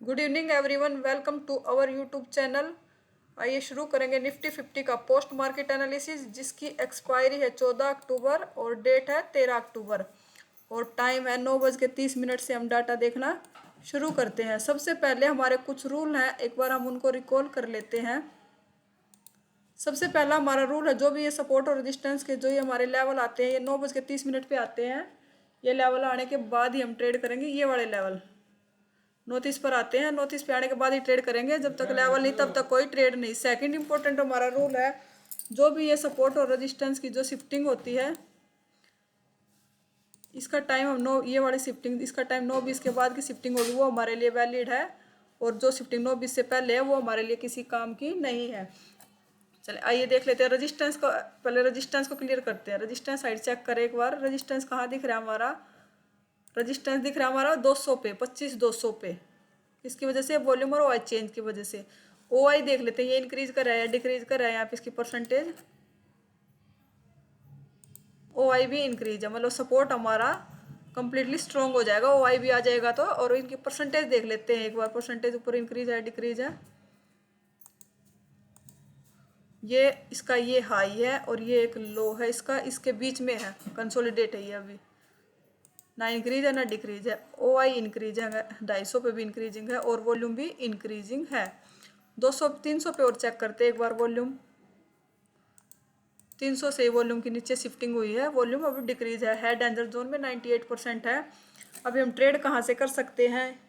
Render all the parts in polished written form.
Good evening everyone, welcome to our YouTube channel. आइए शुरू करेंगे निफ्टी 50 का पोस्ट मार्केट एनालिसिस, जिसकी एक्सपायरी है 14 अक्टूबर और डेट है 13 अक्टूबर और टाइम है 9:30 से हम डाटा देखना शुरू करते हैं। सबसे पहले हमारे कुछ रूल हैं, एक बार हम उनको रिकॉल कर लेते हैं। सबसे पहला हमारा रूल है, जो भी ये सपोर्ट और रेजिस्टेंस के जो ये हमारे लेवल आते हैं, ये 9:30 पे आते हैं। ये लेवल आने के बाद ही हम ट्रेड करेंगे। ये वाले लेवल नोटिस पर आते हैं, नोटिस पे आने के बाद ही ट्रेड करेंगे। जब तक लेवल नहीं तब तक कोई ट्रेड नहीं। सेकंड इंपॉर्टेंट हमारा रूल है, जो भी ये सपोर्ट और रेजिस्टेंस की जो शिफ्टिंग होती है, इसका टाइम हम ये वाली शिफ्टिंग, इसका टाइम 9:20 के बाद की शिफ्टिंग होगी, वो हमारे लिए वैलिड है। और जो शिफ्टिंग 9:20 से पहले है वो हमारे लिए किसी काम की नहीं है। चले आइए देख लेते हैं रेजिस्टेंस को। पहले रेजिस्टेंस को क्लियर करते हैं। रेजिस्टेंस साइड चेक करें एक बार। रेजिस्टेंस कहाँ दिख रहा है हमारा? रेजिस्टेंस दिख रहा है हमारा 200 पे, 25-200 पे। इसकी वजह से वॉल्यूम और ओ आई चेंज की वजह से। ओ आई देख लेते हैं, ये इंक्रीज कर रहा है या डिक्रीज कर रहा है। यहाँ पे इसकी परसेंटेज ओ आई भी इंक्रीज है, मतलब सपोर्ट हमारा कंप्लीटली स्ट्रॉन्ग हो जाएगा। ओ आई भी आ जाएगा तो। और इनकी परसेंटेज देख लेते हैं एक बार, परसेंटेज ऊपर इंक्रीज है डिक्रीज है। ये इसका ये हाई है और ये एक लो है इसका, इसके बीच में है, कंसोलिडेट है ये अभी। ना इंक्रीज है ना डिक्रीज है। ओ आई इंक्रीज है, 250 पे भी इंक्रीजिंग है और वॉल्यूम भी इंक्रीजिंग है। 200-300 पे और चेक करते हैं एक बार वॉल्यूम। 300 से वॉल्यूम की नीचे शिफ्टिंग हुई है, वॉल्यूम अभी डिक्रीज है डेंजर जोन में 98% है। अभी हम ट्रेड कहाँ से कर सकते हैं?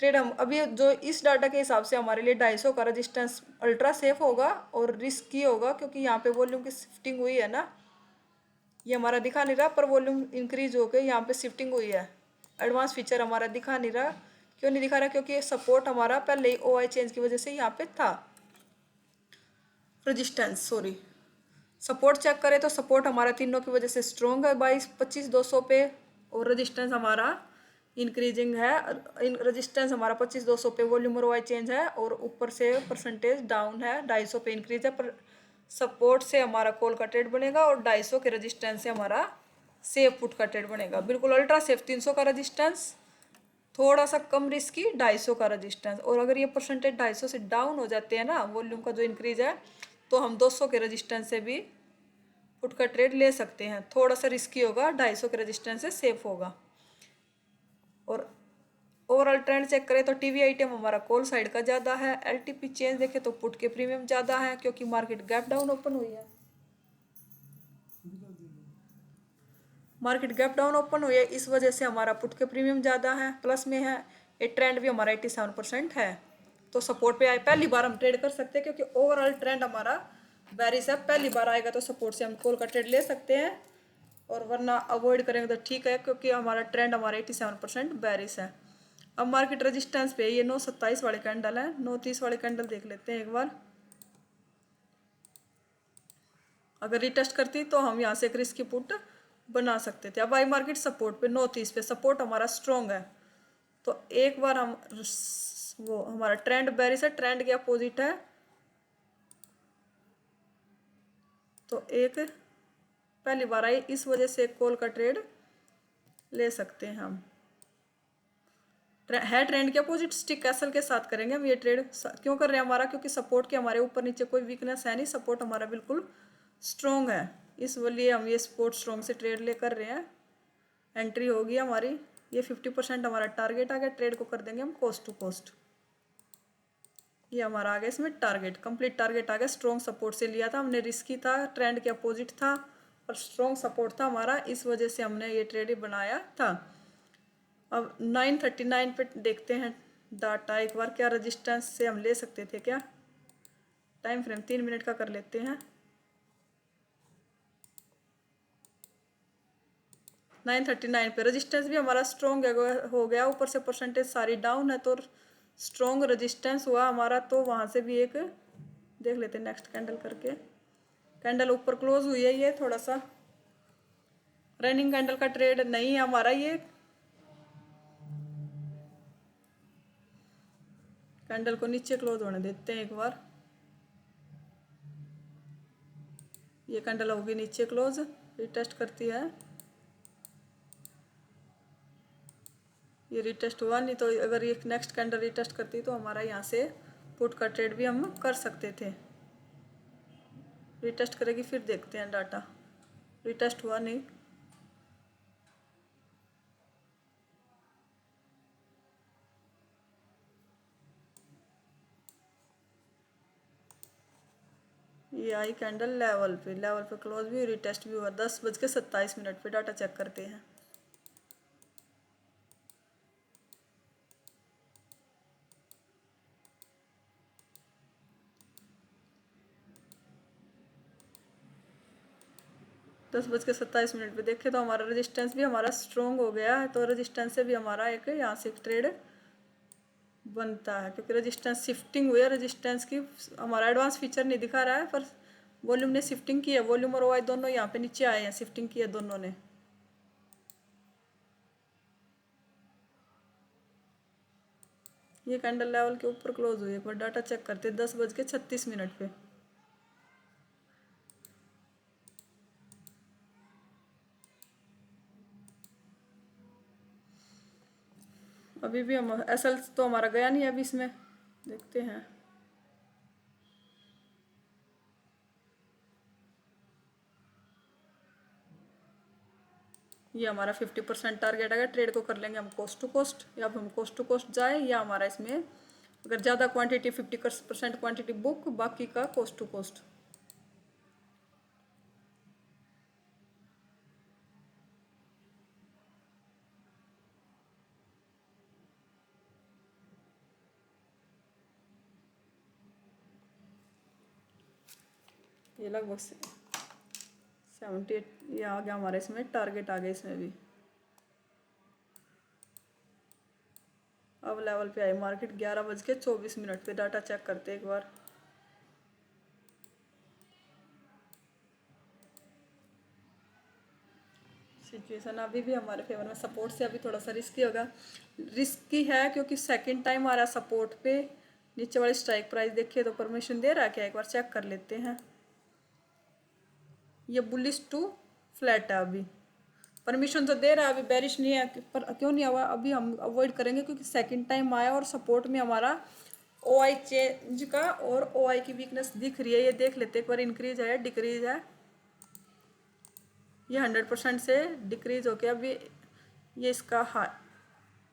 ट्रेड हम अभी जो इस डाटा के हिसाब से हमारे लिए 250 का रेजिस्टेंस अल्ट्रा सेफ होगा और रिस्की होगा, क्योंकि यहाँ पे वॉल्यूम की शिफ्टिंग हुई है ना। ये हमारा दिखा नहीं रहा, पर वॉल्यूम इंक्रीज होकर यहाँ पे शिफ्टिंग हुई है। एडवांस फीचर हमारा दिखा नहीं रहा। क्यों नहीं दिखा रहा? क्योंकि सपोर्ट हमारा पहले ही ओ आई चेंज की वजह से यहाँ पे था। रेजिस्टेंस सॉरी, सपोर्ट चेक करें तो सपोर्ट हमारा तीनों की वजह से स्ट्रॉन्ग है 22-25-200 पे। और रेजिस्टेंस हमारा इंक्रीजिंग है। रेजिस्टेंस हमारा 25-200 पे, वॉल्यूम और वाई चेंज है और ऊपर से परसेंटेज डाउन है, 250 पे इंक्रीज है। पर सपोर्ट से हमारा कॉल का ट्रेड बनेगा और 250 के रेजिस्टेंस से हमारा सेफ पुट का ट्रेड बनेगा। बिल्कुल अल्ट्रा सेफ 300 का रेजिस्टेंस, थोड़ा सा कम रिस्की 250 का रेजिस्टेंस। और अगर ये परसेंटेज 250 से डाउन हो जाते हैं ना, वॉल्यूम का जो इंक्रीज है, तो हम 200 के रेजिस्टेंस से भी पुट का ट्रेड ले सकते हैं। थोड़ा सा रिस्की होगा, 250 के रेजिस्टेंस से सेफ होगा। और ओवरऑल ट्रेंड चेक करें तो टीवी आइटम हमारा कॉल साइड का ज़्यादा है। एलटीपी चेंज देखें तो पुट के प्रीमियम ज़्यादा है, क्योंकि मार्केट गैप डाउन ओपन हुई है। मार्केट गैप डाउन ओपन हुई है, इस वजह से हमारा पुट के प्रीमियम ज़्यादा है, प्लस में है। ये ट्रेंड भी हमारा 87% है। तो सपोर्ट पे आए पहली बार हम ट्रेड कर सकते हैं, क्योंकि ओवरऑल ट्रेंड हमारा बेरिश है। पहली बार आएगा तो सपोर्ट से हम कॉल का ट्रेड ले सकते हैं, और वरना अवॉइड करेंगे तो ठीक है, क्योंकि हमारा ट्रेंड हमारा 87% बेरिश है। अब मार्केट रेजिस्टेंस पे ये 9:27 वाले कैंडल है। 9:30 वाले कैंडल देख लेते हैं एक बार। अगर रिटेस्ट करती तो हम यहाँ से एक रिस्की पुट बना सकते थे। अब आई मार्केट सपोर्ट पे 9:30 पे, सपोर्ट हमारा स्ट्रॉन्ग है। तो एक बार हम वो हमारा ट्रेंड बेरिश है, ट्रेंड के अपोजिट है, तो एक पहली बार आई, इस वजह से कॉल का ट्रेड ले सकते हैं हम। है ट्रेंड के अपोजिट, स्टिक कैसल के साथ करेंगे हम ये ट्रेड। क्यों कर रहे हैं हमारा? क्योंकि सपोर्ट के हमारे ऊपर नीचे कोई वीकनेस है नहीं, सपोर्ट हमारा बिल्कुल स्ट्रॉन्ग है, इस लिए हम ये सपोर्ट स्ट्रॉन्ग से ट्रेड ले कर रहे हैं। एंट्री होगी हमारी, ये 50% हमारा टारगेट आ गया। ट्रेड को कर देंगे हम कोस्ट टू कोस्ट। ये हमारा आ गया, इसमें टारगेट कंप्लीट टारगेट आ गया। स्ट्रॉन्ग सपोर्ट से लिया था हमने, रिस्की था, ट्रेंड के अपोजिट था और स्ट्रॉन्ग सपोर्ट था हमारा, इस वजह से हमने ये ट्रेड बनाया था। अब 9:39 पे देखते हैं डाटा एक बार। क्या रेजिस्टेंस से हम ले सकते थे क्या? टाइम फ्रेम 3 मिनट का कर लेते हैं। 9:39 पे रेजिस्टेंस भी हमारा स्ट्रॉन्ग हो गया, ऊपर से परसेंटेज सारी डाउन है, तो स्ट्रॉन्ग रेजिस्टेंस हुआ हमारा। तो वहाँ से भी एक देख लेते हैं नेक्स्ट कैंडल करके। कैंडल ऊपर क्लोज हुई है, ये थोड़ा सा रनिंग कैंडल का ट्रेड नहीं है हमारा। ये कैंडल को नीचे क्लोज होने देते हैं एक बार। ये कैंडल होगी नीचे क्लोज, रिटेस्ट करती है। ये रिटेस्ट हुआ नहीं, तो अगर ये नेक्स्ट कैंडल रिटेस्ट करती तो हमारा यहाँ से पुट का ट्रेड भी हम कर सकते थे। रिटेस्ट करेगी फिर देखते हैं डाटा। रिटेस्ट हुआ नहीं, ये आई कैंडल लेवल पे क्लोज भी, रिटेस्ट भी हुआ। 10:27 पे डाटा चेक करते हैं। दस बज के 27 पे देखे तो हमारा रेजिस्टेंस भी हमारा स्ट्रोंग हो गया है, तो रेजिस्टेंस से भी हमारा एक यहाँ से ट्रेड बनता है, क्योंकि रेजिस्टेंस शिफ्टिंग हुई है। रेजिस्टेंस की हमारा एडवांस फीचर नहीं दिखा रहा है, पर वॉल्यूम ने शिफ्टिंग की है। वॉल्यूम और ओआई दोनों यहाँ पे नीचे आए हैं, शिफ्टिंग की है दोनों ने। ये कैंडल लेवल के ऊपर क्लोज हुई है। एक बार डाटा चेक करते हैं 10:36 पे। अभी भी हम एसएल तो हमारा गया नहीं है अभी इसमें, देखते हैं। ये हमारा 50% टारगेट आएगा। ट्रेड को कर लेंगे हम कोस्ट टू कोस्ट, या हम कोस्ट टू कोस्ट जाए, या हमारा इसमें अगर ज़्यादा क्वांटिटी 50% क्वांटिटी बुक, बाकी का कोस्ट टू कोस्ट। ये लगभग 78 ये आ गया हमारे इसमें, टारगेट आ गया इसमें भी। अब लेवल पे आई मार्केट 11:24 पे। डाटा चेक करते एक बार। सिचुएशन अभी भी हमारे फेवर में। सपोर्ट से अभी थोड़ा सा रिस्की होगा, रिस्की है क्योंकि सेकंड टाइम आ रहा है सपोर्ट पे। नीचे वाली स्ट्राइक प्राइस देखिए तो परमिशन दे रहा है क्या, एक बार चेक कर लेते हैं। ये बुलिश टू फ्लैट है, अभी परमिशन तो दे रहा है, अभी बेरिश नहीं है। पर क्यों नहीं हुआ, अभी हम अवॉइड करेंगे क्योंकि सेकंड टाइम आया और सपोर्ट में हमारा ओआई चेंज का और ओआई की वीकनेस दिख रही है। ये देख लेते एक बार, इंक्रीज है डिक्रीज है। ये 100% से डिक्रीज हो गया अभी। ये इसका हाई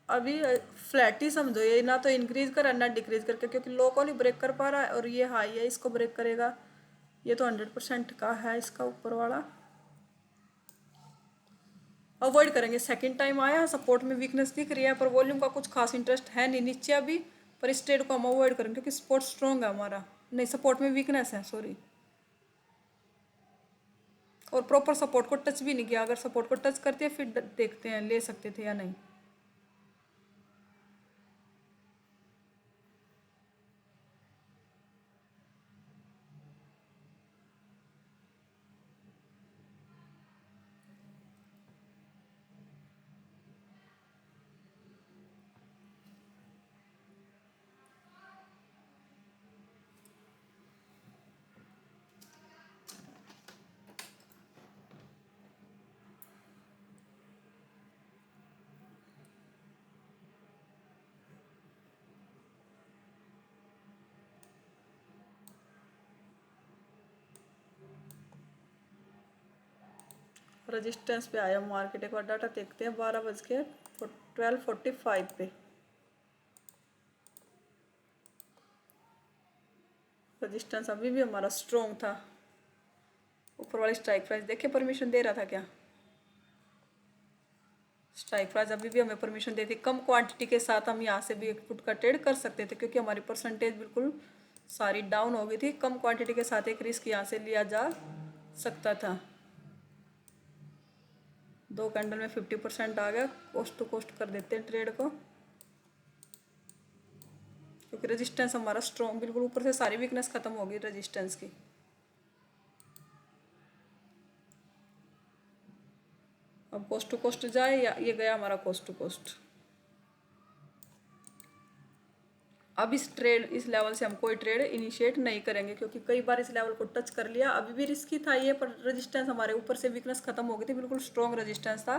अभी फ्लैट ही समझो, ये ना तो इंक्रीज कर ना डिक्रीज करके, क्योंकि लो को नहीं ब्रेक कर पा रहा है और ये हाई है, इसको ब्रेक करेगा। ये तो 100% का है इसका ऊपर वाला। अवॉइड करेंगे। सेकंड टाइम आया, सपोर्ट में वीकनेस दिख रही है, पर वॉल्यूम का कुछ खास इंटरेस्ट है नहीं नीचे अभी। पर इस ट्रेड को हम अवॉइड करेंगे क्योंकि सपोर्ट स्ट्रॉन्ग है हमारा, नहीं सपोर्ट में वीकनेस है, सॉरी। और प्रॉपर सपोर्ट को टच भी नहीं किया। अगर सपोर्ट को टच करते हैं फिर देखते हैं ले सकते थे या नहीं। रेजिस्टेंस पे आया मार्केट, एक बार डाटा देखते हैं। 12:12:45 पे रेजिस्टेंस अभी भी हमारा स्ट्रॉन्ग था। ऊपर वाली स्ट्राइक प्राइस देखिए, परमिशन दे रहा था क्या। स्ट्राइक प्राइस अभी भी हमें परमिशन देती। कम क्वांटिटी के साथ हम यहाँ से भी एक फुट का ट्रेड कर सकते थे, क्योंकि हमारी परसेंटेज बिल्कुल सारी डाउन हो गई थी। कम क्वांटिटी के साथ एक रिस्क यहाँ से लिया जा सकता था। 2 कैंडल में 50% आ गया। कोस्ट टू कोस्ट कर देते हैं ट्रेड को, क्योंकि रेजिस्टेंस हमारा स्ट्रॉन्ग, बिल्कुल ऊपर से सारी वीकनेस खत्म होगी रेजिस्टेंस की। अब कोस्ट टू कोस्ट जाए, या ये गया हमारा कोस्ट टू कोस्ट। अब इस लेवल से हम कोई ट्रेड इनिशिएट नहीं करेंगे, क्योंकि कई बार इस लेवल को टच कर लिया। अभी भी रिस्की था ये, पर रेजिस्टेंस हमारे ऊपर से वीकनेस खत्म हो गई थी, बिल्कुल स्ट्रॉन्ग रेजिस्टेंस था।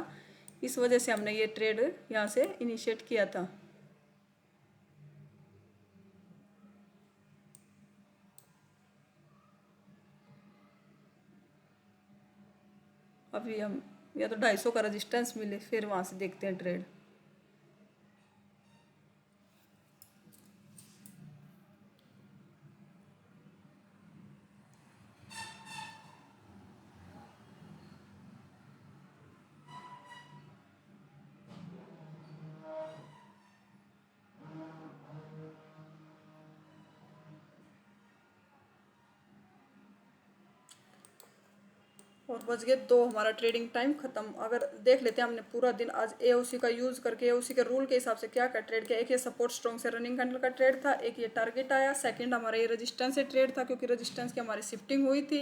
इस वजह से हमने ये ट्रेड यहाँ से इनिशिएट किया था। अभी हम या तो 250 का रेजिस्टेंस मिले फिर वहाँ से देखते हैं ट्रेड। और बच गए 2 हमारा ट्रेडिंग टाइम खत्म। अगर देख लेते हैं हमने पूरा दिन आज एओसी का यूज़ करके एओसी के रूल के हिसाब से क्या क्या ट्रेड किया। एक ये सपोर्ट स्ट्रॉन्ग से रनिंग कैंडल का ट्रेड था, एक ये टारगेट आया, सेकंड हमारा ये रेजिस्टेंस से ट्रेड था क्योंकि रेजिस्टेंस की हमारी शिफ्टिंग हुई थी,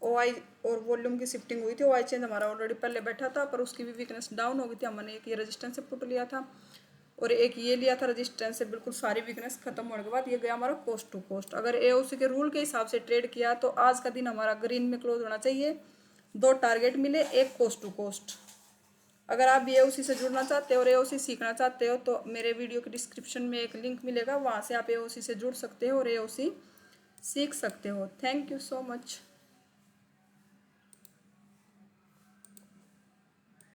ओआई और वॉल्यूम की शिफ्टिंग हुई थी। ओआई चेंज हमारा ऑलरेडी पहले बैठा था पर उसकी भी वीकनेस डाउन हो गई थी, हमने एक ये रेजिस्टेंस से पुट लिया था और एक ये लिया था रेजिस्टेंस से। बिल्कुल सारी वीकनेस खत्म होने के बाद ये गया हमारा कोस्ट टू कोस्ट। अगर एओसी के रूल के हिसाब से ट्रेड किया तो आज का दिन हमारा ग्रीन में क्लोज होना चाहिए। 2 टारगेट मिले, एक कोस्ट टू कोस्ट। अगर आप एओसी से जुड़ना चाहते हो और एओसी सीखना चाहते हो तो मेरे वीडियो के डिस्क्रिप्शन में एक लिंक मिलेगा, वहाँ से आप एओसी से जुड़ सकते हो और एओसी सीख सकते हो। Thank you so much.